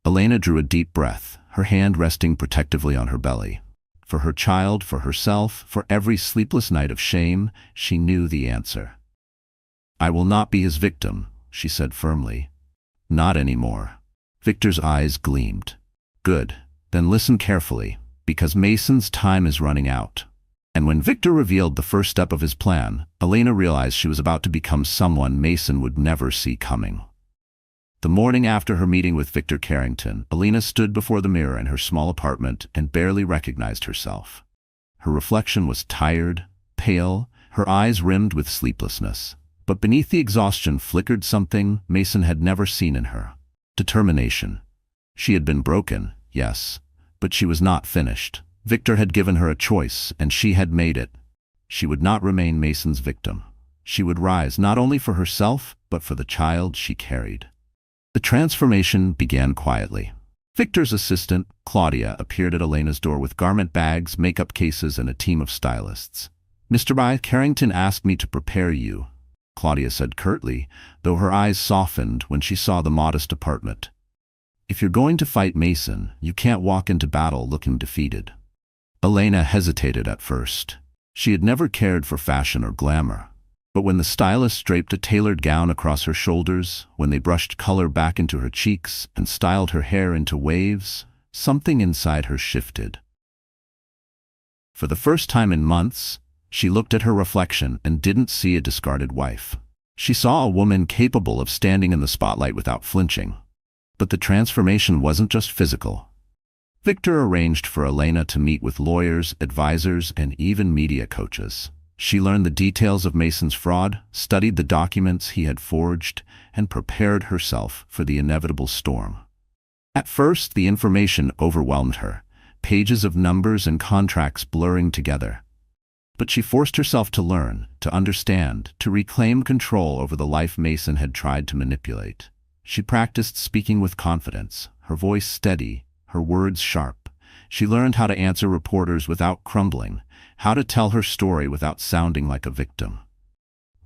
Elena drew a deep breath, her hand resting protectively on her belly. For her child, for herself, for every sleepless night of shame, she knew the answer. I will not be his victim, she said firmly. Not anymore. Victor's eyes gleamed. Good. Then listen carefully, because Mason's time is running out. And when Victor revealed the first step of his plan, Elena realized she was about to become someone Mason would never see coming. The morning after her meeting with Victor Carrington, Elena stood before the mirror in her small apartment and barely recognized herself. Her reflection was tired, pale, her eyes rimmed with sleeplessness. But beneath the exhaustion flickered something Mason had never seen in her. Determination. She had been broken, yes, but she was not finished. Victor had given her a choice, and she had made it. She would not remain Mason's victim. She would rise not only for herself, but for the child she carried. The transformation began quietly. Victor's assistant, Claudia, appeared at Elena's door with garment bags, makeup cases, and a team of stylists. Mr. Carrington asked me to prepare you, Claudia said curtly, though her eyes softened when she saw the modest apartment. If you're going to fight Mason, you can't walk into battle looking defeated. Elena hesitated at first. She had never cared for fashion or glamour. But when the stylist draped a tailored gown across her shoulders, when they brushed color back into her cheeks and styled her hair into waves, something inside her shifted. For the first time in months, she looked at her reflection and didn't see a discarded wife. She saw a woman capable of standing in the spotlight without flinching. But the transformation wasn't just physical. Victor arranged for Elena to meet with lawyers, advisors, and even media coaches. She learned the details of Mason's fraud, studied the documents he had forged, and prepared herself for the inevitable storm. At first, the information overwhelmed her, pages of numbers and contracts blurring together. But she forced herself to learn, to understand, to reclaim control over the life Mason had tried to manipulate. She practiced speaking with confidence, her voice steady, her words sharp. She learned how to answer reporters without crumbling, how to tell her story without sounding like a victim.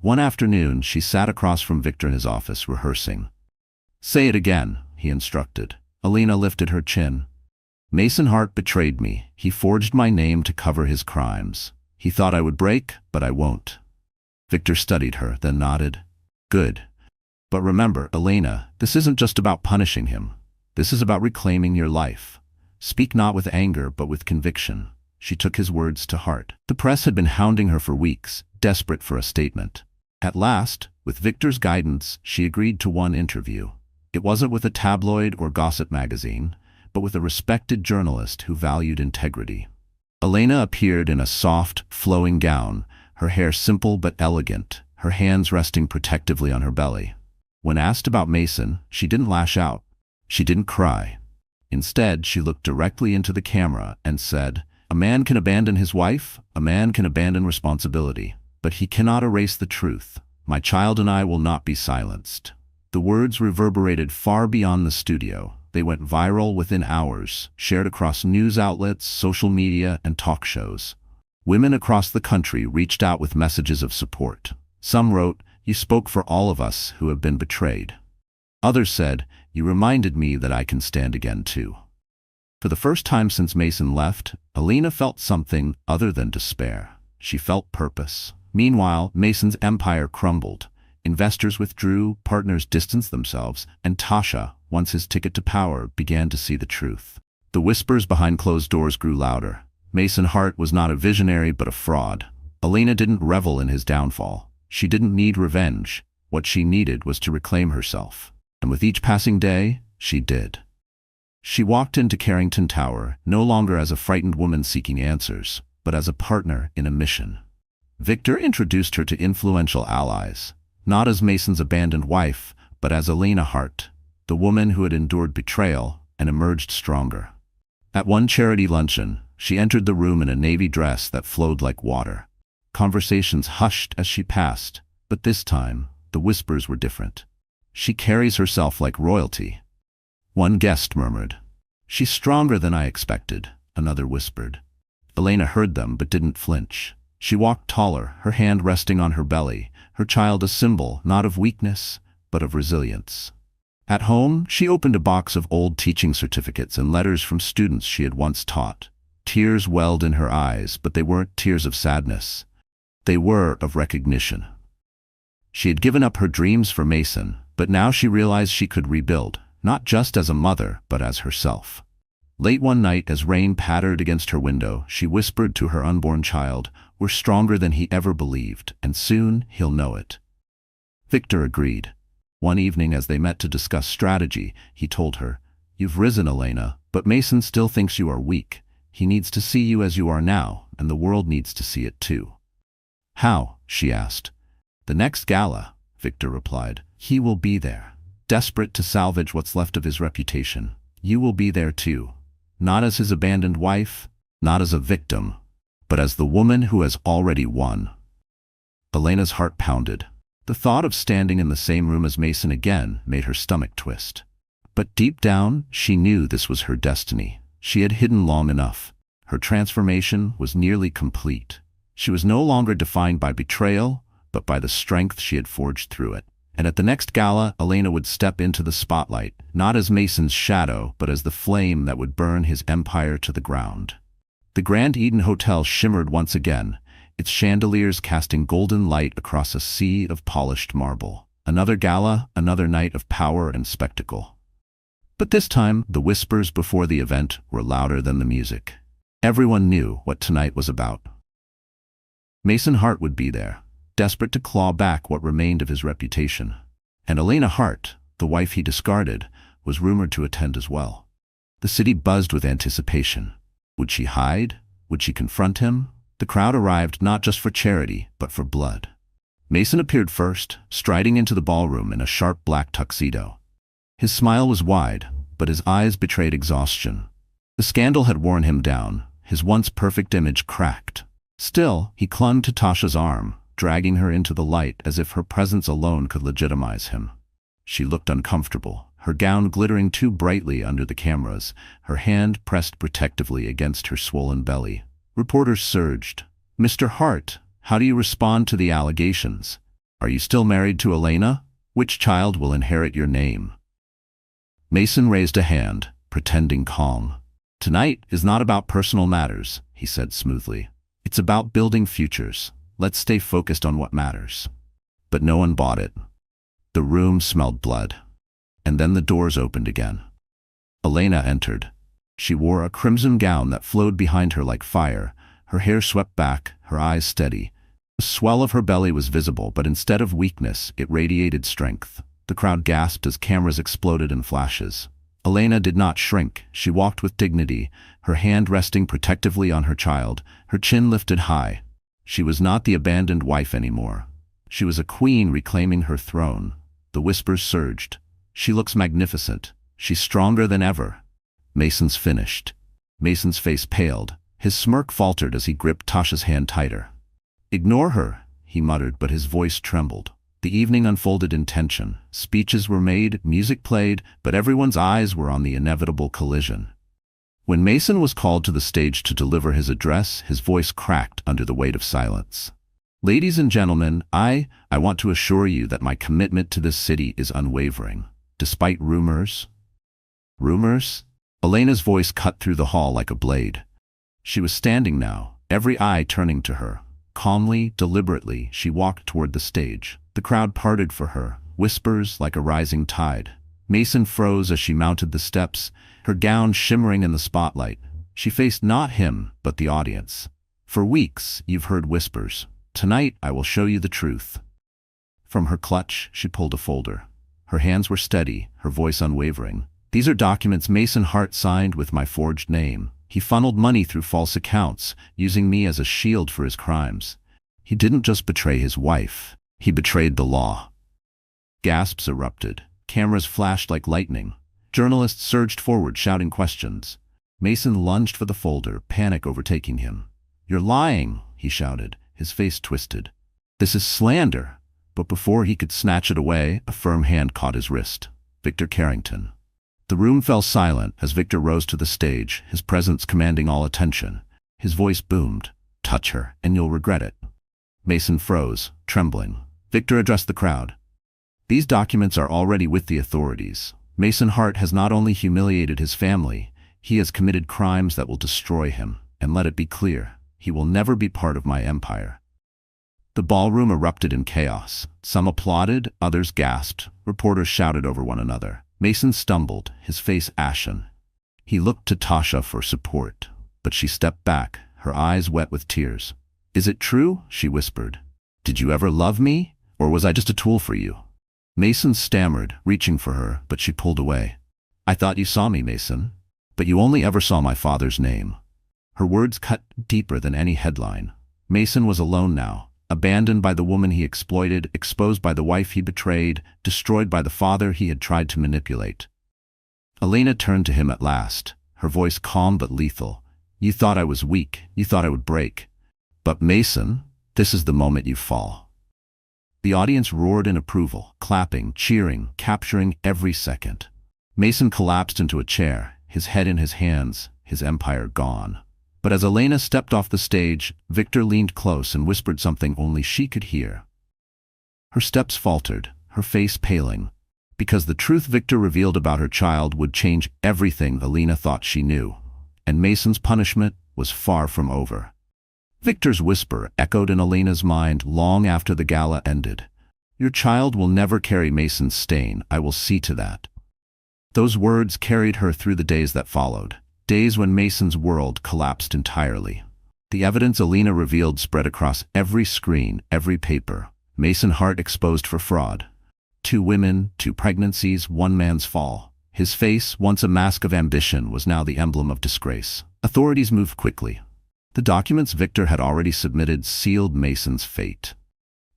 One afternoon, she sat across from Victor in his office, rehearsing. Say it again, he instructed. Elena lifted her chin. Mason Hart betrayed me. He forged my name to cover his crimes. He thought I would break, but I won't. Victor studied her, then nodded. Good. But remember, Elena, this isn't just about punishing him. This is about reclaiming your life. Speak not with anger, but with conviction. She took his words to heart. The press had been hounding her for weeks, desperate for a statement. At last, with Victor's guidance, she agreed to one interview. It wasn't with a tabloid or gossip magazine, but with a respected journalist who valued integrity. Elena appeared in a soft, flowing gown, her hair simple but elegant, her hands resting protectively on her belly. When asked about Mason, she didn't lash out. She didn't cry. Instead, she looked directly into the camera and said, "A man can abandon his wife, a man can abandon responsibility, but he cannot erase the truth. My child and I will not be silenced." The words reverberated far beyond the studio. They went viral within hours, shared across news outlets, social media, and talk shows. Women across the country reached out with messages of support. Some wrote, "You spoke for all of us who have been betrayed." Others said, "You reminded me that I can stand again too." For the first time since Mason left, Alina felt something other than despair. She felt purpose. Meanwhile, Mason's empire crumbled. Investors withdrew, partners distanced themselves, and Tasha, once his ticket to power, began to see the truth. The whispers behind closed doors grew louder. Mason Hart was not a visionary but a fraud. Alina didn't revel in his downfall. She didn't need revenge. What she needed was to reclaim herself. And with each passing day, she did. She walked into Carrington Tower, no longer as a frightened woman seeking answers, but as a partner in a mission. Victor introduced her to influential allies, not as Mason's abandoned wife, but as Alina Hart, the woman who had endured betrayal and emerged stronger. At one charity luncheon, she entered the room in a navy dress that flowed like water. Conversations hushed as she passed, but this time, the whispers were different. "She carries herself like royalty," one guest murmured. "She's stronger than I expected," another whispered. Alina heard them but didn't flinch. She walked taller, her hand resting on her belly, her child a symbol not of weakness, but of resilience. At home, she opened a box of old teaching certificates and letters from students she had once taught. Tears welled in her eyes, but they weren't tears of sadness. They were of recognition. She had given up her dreams for Mason, but now she realized she could rebuild, not just as a mother, but as herself. Late one night, as rain pattered against her window, she whispered to her unborn child, "We're stronger than he ever believed, and soon he'll know it." Victor agreed. One evening, as they met to discuss strategy, he told her, "You've risen, Alina, but Mason still thinks you are weak. He needs to see you as you are now, and the world needs to see it too." "How?" she asked. "The next gala," Victor replied. "He will be there, desperate to salvage what's left of his reputation. You will be there too. Not as his abandoned wife, not as a victim, but as the woman who has already won." Alina's heart pounded. The thought of standing in the same room as Mason again made her stomach twist. But deep down, she knew this was her destiny. She had hidden long enough. Her transformation was nearly complete. She was no longer defined by betrayal, but by the strength she had forged through it. And at the next gala, Alina would step into the spotlight, not as Mason's shadow, but as the flame that would burn his empire to the ground. The Grand Eden Hotel shimmered once again, its chandeliers casting golden light across a sea of polished marble. Another gala, another night of power and spectacle. But this time, the whispers before the event were louder than the music. Everyone knew what tonight was about. Mason Hart would be there, desperate to claw back what remained of his reputation. And Alina Hart, the wife he discarded, was rumored to attend as well. The city buzzed with anticipation. Would she hide? Would she confront him? The crowd arrived not just for charity, but for blood. Mason appeared first, striding into the ballroom in a sharp black tuxedo. His smile was wide, but his eyes betrayed exhaustion. The scandal had worn him down, his once perfect image cracked. Still, he clung to Tasha's arm, dragging her into the light as if her presence alone could legitimize him. She looked uncomfortable, her gown glittering too brightly under the cameras, her hand pressed protectively against her swollen belly. Reporters surged. "Mr. Hart, how do you respond to the allegations? Are you still married to Alina? Which child will inherit your name?" Mason raised a hand, pretending calm. "Tonight is not about personal matters," he said smoothly. "It's about building futures. Let's stay focused on what matters." But no one bought it. The room smelled blood. And then the doors opened again. Alina entered. She wore a crimson gown that flowed behind her like fire, her hair swept back, her eyes steady. The swell of her belly was visible, but instead of weakness, it radiated strength. The crowd gasped as cameras exploded in flashes. Alina did not shrink. She walked with dignity, her hand resting protectively on her child, her chin lifted high. She was not the abandoned wife anymore. She was a queen reclaiming her throne. The whispers surged. She looks magnificent. She's stronger than ever. Mason's finished. Mason's face paled. His smirk faltered as he gripped Tasha's hand tighter. Ignore her, he muttered, but his voice trembled. The evening unfolded in tension. Speeches were made, music played, but everyone's eyes were on the inevitable collision. When Mason was called to the stage to deliver his address, his voice cracked under the weight of silence. Ladies and gentlemen, I want to assure you that my commitment to this city is unwavering. Despite rumors? Rumors? Elena's voice cut through the hall like a blade. She was standing now, every eye turning to her. Calmly, deliberately, she walked toward the stage. The crowd parted for her, whispers like a rising tide. Mason froze as she mounted the steps, her gown shimmering in the spotlight. She faced not him, but the audience. For weeks, you've heard whispers. Tonight, I will show you the truth. From her clutch, she pulled a folder. Her hands were steady, her voice unwavering. These are documents Mason Hart signed with my forged name. He funneled money through false accounts, using me as a shield for his crimes. He didn't just betray his wife. He betrayed the law. Gasps erupted. Cameras flashed like lightning. Journalists surged forward, shouting questions. Mason lunged for the folder, panic overtaking him. "You're lying," he shouted, his face twisted. "This is slander." But before he could snatch it away, a firm hand caught his wrist. Victor Carrington. The room fell silent as Victor rose to the stage, his presence commanding all attention. His voice boomed. "Touch her, and you'll regret it." Mason froze, trembling. Victor addressed the crowd. "These documents are already with the authorities. Mason Hart has not only humiliated his family, he has committed crimes that will destroy him. And let it be clear, he will never be part of my empire." The ballroom erupted in chaos. Some applauded, others gasped. Reporters shouted over one another. Mason stumbled, his face ashen. He looked to Tasha for support, but she stepped back, her eyes wet with tears. "Is it true?" she whispered. "Did you ever love me, or was I just a tool for you?" Mason stammered, reaching for her, but she pulled away. "I thought you saw me, Mason, but you only ever saw my father's name." Her words cut deeper than any headline. Mason was alone now. Abandoned by the woman he exploited, exposed by the wife he betrayed, destroyed by the father he had tried to manipulate. Elena turned to him at last, her voice calm but lethal. "You thought I was weak, you thought I would break. But Mason, this is the moment you fall." The audience roared in approval, clapping, cheering, capturing every second. Mason collapsed into a chair, his head in his hands, his empire gone. But as Elena stepped off the stage, Victor leaned close and whispered something only she could hear. Her steps faltered, her face paling, because the truth Victor revealed about her child would change everything Elena thought she knew, and Mason's punishment was far from over. Victor's whisper echoed in Elena's mind long after the gala ended. "Your child will never carry Mason's stain, I will see to that." Those words carried her through the days that followed. Days when Mason's world collapsed entirely. The evidence Elena revealed spread across every screen, every paper. Mason Hart exposed for fraud. 2 women, 2 pregnancies, 1 man's fall. His face, once a mask of ambition, was now the emblem of disgrace. Authorities moved quickly. The documents Victor had already submitted sealed Mason's fate.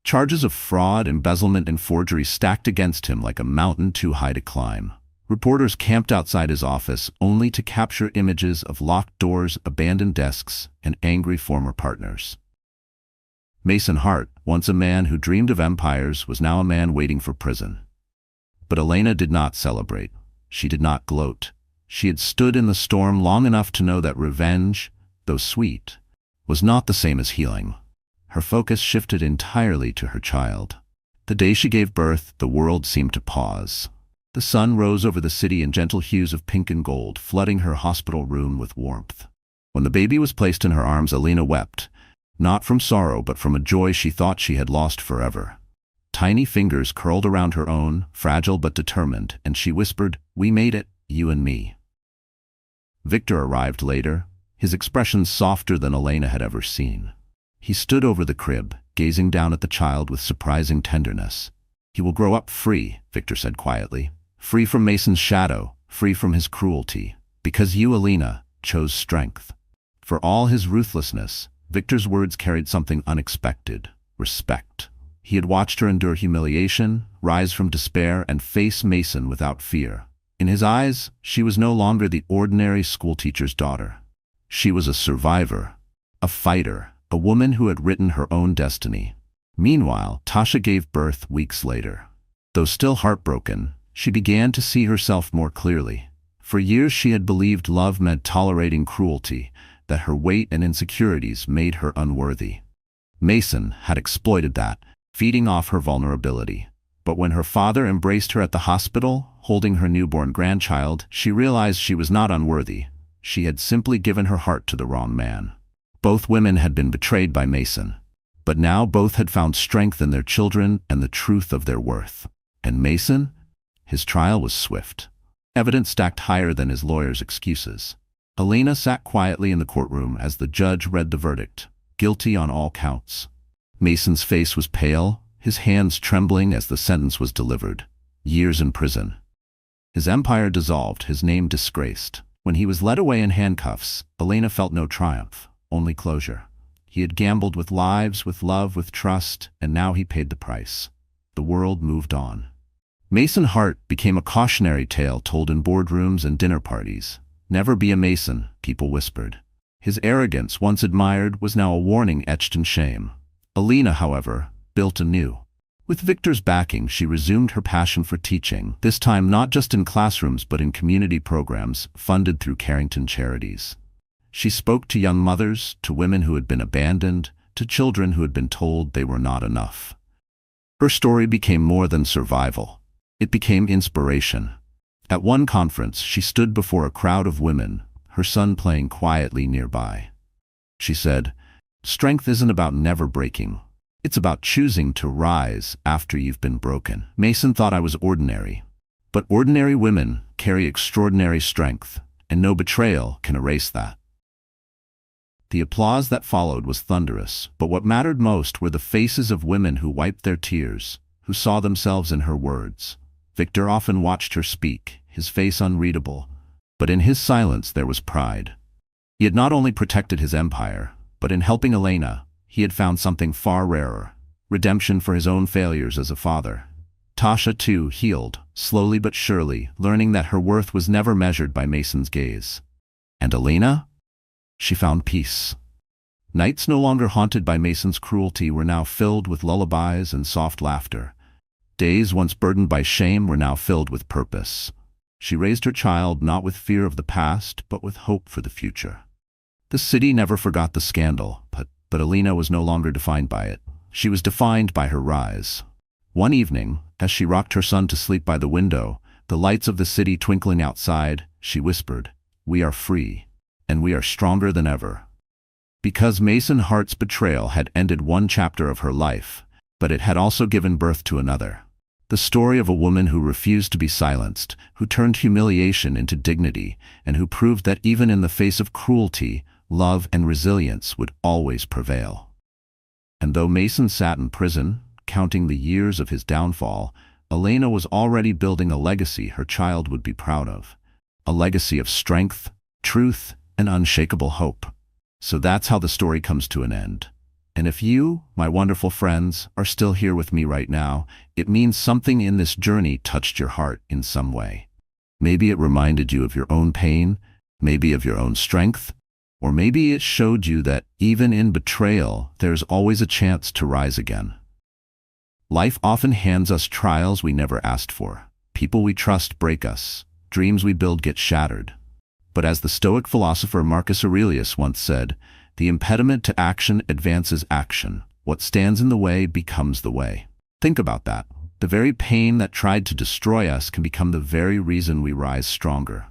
Charges of fraud, embezzlement, and forgery stacked against him like a mountain too high to climb. Reporters camped outside his office only to capture images of locked doors, abandoned desks, and angry former partners. Mason Hart, once a man who dreamed of empires, was now a man waiting for prison. But Elena did not celebrate. She did not gloat. She had stood in the storm long enough to know that revenge, though sweet, was not the same as healing. Her focus shifted entirely to her child. The day she gave birth, the world seemed to pause. The sun rose over the city in gentle hues of pink and gold, flooding her hospital room with warmth. When the baby was placed in her arms, Elena wept, not from sorrow but from a joy she thought she had lost forever. Tiny fingers curled around her own, fragile but determined, and she whispered, "We made it, you and me." Victor arrived later, his expression softer than Elena had ever seen. He stood over the crib, gazing down at the child with surprising tenderness. "He will grow up free," Victor said quietly. "Free from Mason's shadow, free from his cruelty. Because you, Elena, chose strength." For all his ruthlessness, Victor's words carried something unexpected: respect. He had watched her endure humiliation, rise from despair, and face Mason without fear. In his eyes, she was no longer the ordinary schoolteacher's daughter. She was a survivor, a fighter, a woman who had written her own destiny. Meanwhile, Tasha gave birth weeks later. Though still heartbroken, she began to see herself more clearly. For years she had believed love meant tolerating cruelty, that her weight and insecurities made her unworthy. Mason had exploited that, feeding off her vulnerability. But when her father embraced her at the hospital, holding her newborn grandchild, she realized she was not unworthy. She had simply given her heart to the wrong man. Both women had been betrayed by Mason. But now both had found strength in their children and the truth of their worth. And Mason? His trial was swift. Evidence stacked higher than his lawyer's excuses. Elena sat quietly in the courtroom as the judge read the verdict, guilty on all counts. Mason's face was pale, his hands trembling as the sentence was delivered. Years in prison. His empire dissolved, his name disgraced. When he was led away in handcuffs, Elena felt no triumph, only closure. He had gambled with lives, with love, with trust, and now he paid the price. The world moved on. Mason Hart became a cautionary tale told in boardrooms and dinner parties. Never be a Mason, people whispered. His arrogance, once admired, was now a warning etched in shame. Elena, however, built anew. With Victor's backing, she resumed her passion for teaching, this time not just in classrooms but in community programs funded through Carrington Charities. She spoke to young mothers, to women who had been abandoned, to children who had been told they were not enough. Her story became more than survival. It became inspiration. At one conference, she stood before a crowd of women, her son playing quietly nearby. She said, "Strength isn't about never breaking. It's about choosing to rise after you've been broken." Mason thought I was ordinary. But ordinary women carry extraordinary strength, and no betrayal can erase that. The applause that followed was thunderous, but what mattered most were the faces of women who wiped their tears, who saw themselves in her words. Victor often watched her speak, his face unreadable, but in his silence there was pride. He had not only protected his empire, but in helping Elena, he had found something far rarer, redemption for his own failures as a father. Tasha, too, healed, slowly but surely, learning that her worth was never measured by Mason's gaze. And Elena? She found peace. Nights no longer haunted by Mason's cruelty were now filled with lullabies and soft laughter. Days once burdened by shame were now filled with purpose. She raised her child not with fear of the past, but with hope for the future. The city never forgot the scandal, but Elena was no longer defined by it. She was defined by her rise. One evening, as she rocked her son to sleep by the window, the lights of the city twinkling outside, she whispered, "We are free, and we are stronger than ever." Because Mason Hart's betrayal had ended one chapter of her life, but it had also given birth to another. The story of a woman who refused to be silenced, who turned humiliation into dignity, and who proved that even in the face of cruelty, love and resilience would always prevail. And though Mason sat in prison, counting the years of his downfall, Elena was already building a legacy her child would be proud of. A legacy of strength, truth, and unshakable hope. So that's how the story comes to an end. And if you, my wonderful friends, are still here with me right now, it means something in this journey touched your heart in some way. Maybe it reminded you of your own pain, maybe of your own strength, or maybe it showed you that even in betrayal, there's always a chance to rise again. Life often hands us trials we never asked for. People we trust break us. Dreams we build get shattered. But as the Stoic philosopher Marcus Aurelius once said, the impediment to action advances action. What stands in the way becomes the way. Think about that. The very pain that tried to destroy us can become the very reason we rise stronger.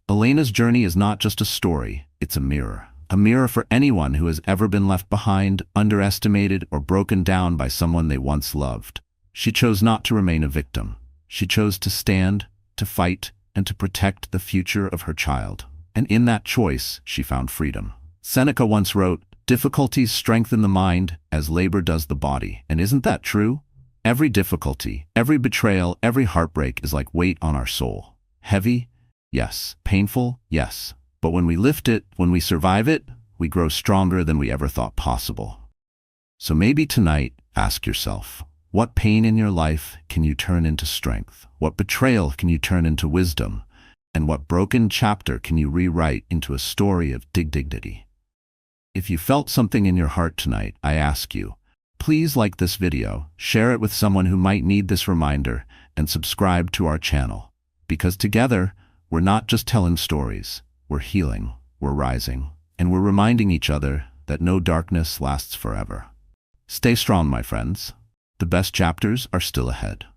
Elena's journey is not just a story, it's a mirror. A mirror for anyone who has ever been left behind, underestimated, or broken down by someone they once loved. She chose not to remain a victim. She chose to stand, to fight, and to protect the future of her child. And in that choice, she found freedom. Seneca once wrote, "Difficulties strengthen the mind as labor does the body." And isn't that true? Every difficulty, every betrayal, every heartbreak is like weight on our soul. Heavy? Yes. Painful? Yes. But when we lift it, when we survive it, we grow stronger than we ever thought possible. So maybe tonight, ask yourself, What pain in your life can you turn into strength? What betrayal can you turn into wisdom? And what broken chapter can you rewrite into a story of dignity? If you felt something in your heart tonight, I ask you, please like this video, share it with someone who might need this reminder, and subscribe to our channel. Because together, we're not just telling stories, we're healing, we're rising, and we're reminding each other that no darkness lasts forever. Stay strong, my friends. The best chapters are still ahead.